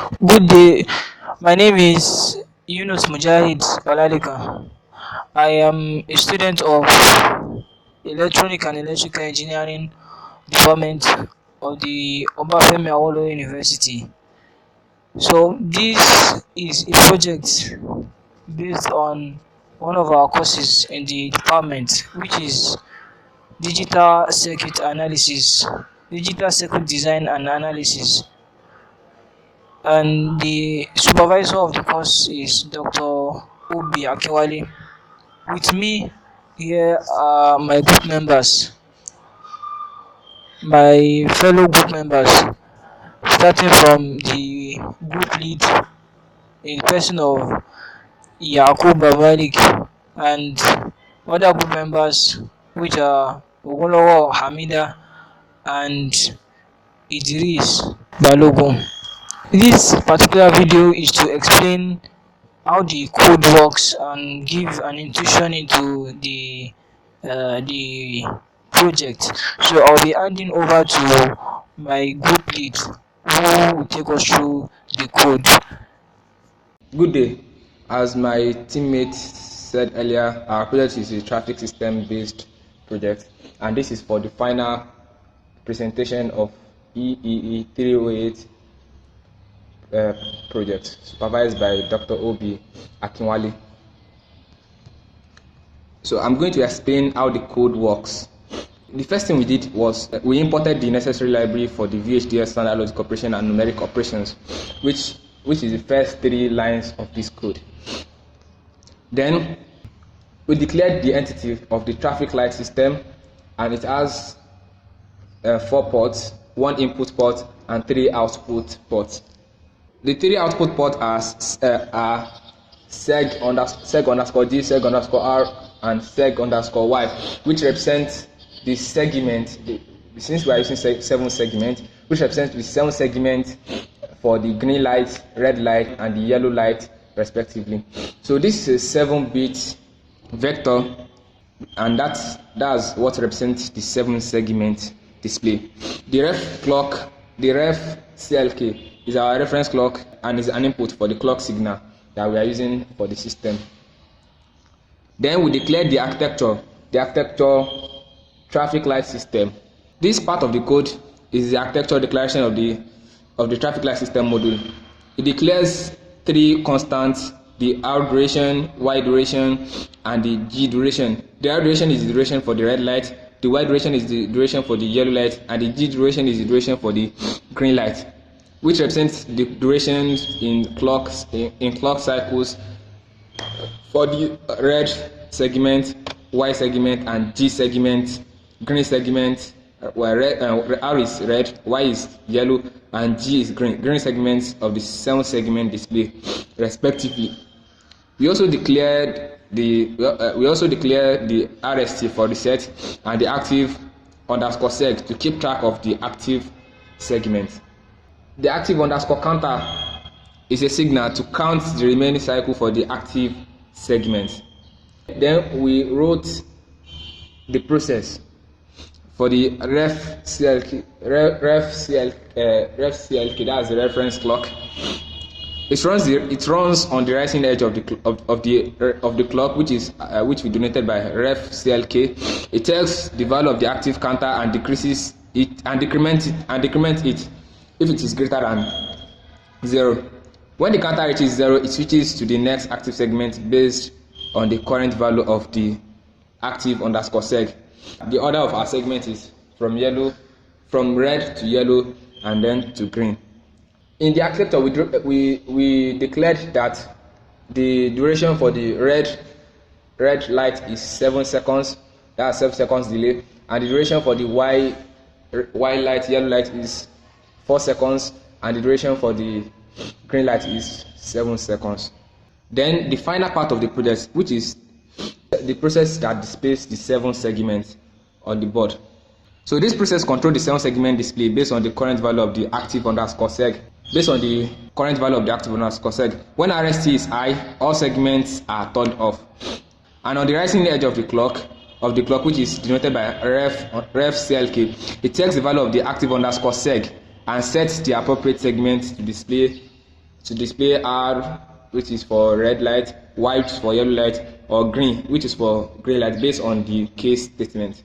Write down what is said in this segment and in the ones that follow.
Good day. My name is Yunus Mujahid Olalika. I am a student of Electronic and Electrical Engineering Department of the Obafemi Awolowo University. So this is a project based on one of our courses in the department, which is digital circuit design and analysis. And the supervisor of the course is Dr. Obi Akinwale. With me here are my fellow group members, starting from the group lead in person of Yakub Malik and other group members which are Ogolowo Hamida and Idris Balogun. This particular video is to explain how the code works and give an intuition into the project. So I'll be handing over to my group lead who will take us through the code. Good day. As my teammate said earlier, our project is a traffic system based project, and this is for the final presentation of EEE308 project supervised by Dr. Obi Akinwale. So I'm going to explain how the code works. The first thing we did was we imported the necessary library for the Vhdl standard logic operation and numeric operations, which is the first 3 lines of this code. Then we declared the entity of the traffic light system, and it has 4 ports, 1 input port and 3 output ports. The 3 output ports are seg_d, seg_r, and seg_y, which represent the segment. Since we are using 7 segments, which represents the 7 segments for the green light, red light, and the yellow light, respectively. So this is a 7-bit vector, and that's what represents the 7 segment display. The ref CLK is our reference clock and is an input for the clock signal that we are using for the system. Then we declared the architecture traffic light system. This part of the code is the architecture declaration of the traffic light system module. It declares 3 constants: the R duration, Y duration, and the G duration. The R duration is the duration for the red light, the Y duration is the duration for the yellow light, and the G duration is the duration for the green light, which represents the durations in clock cycles for the red segment, Y segment, and G segment. Green segment, where R is red, Y is yellow, and G is green. Green segments of the 7 segment display, respectively. We also declared the RST for the set and the active_seg to keep track of the active segment. The active_counter is a signal to count the remaining cycle for the active segment. Then we wrote the process for the ref CLK, that's the reference clock. It runs on the rising edge of the clock, which we denoted by ref CLK. It takes the value of the active counter and decreases it and decrements it if it is greater than 0. When the counter reaches 0, it switches to the next active segment based on the current value of the active_seg. The order of our segment is from red to yellow and then to green. In the architecture, we declared that the duration for the red light is 7 seconds. That's 7 seconds delay, and the duration for the yellow light is 4 seconds, and the duration for the green light is 7 seconds. Then the final part of the project, which is the process that displays the 7 segments on the board. So this process controls the 7 segment display based on the current value of the active_seg. Based on the current value of the active_seg, when RST is high, all segments are turned off. And on the rising edge of the clock, which is denoted by ref CLK, it takes the value of the active_seg and sets the appropriate segment to display to display R, which is for red light, white for yellow light, or green, which is for green light, based on the case statement.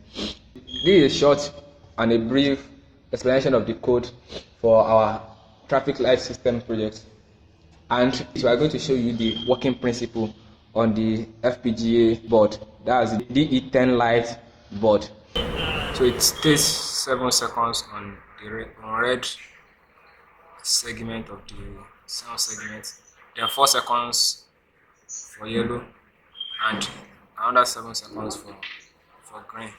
This is a short and a brief explanation of the code for our traffic light system project. And we are going to show you the working principle on the FPGA board. That's the DE10 light board. So it stays 7 seconds on the red segment of the sound segment, then 4 seconds for yellow, and another 7 seconds for green.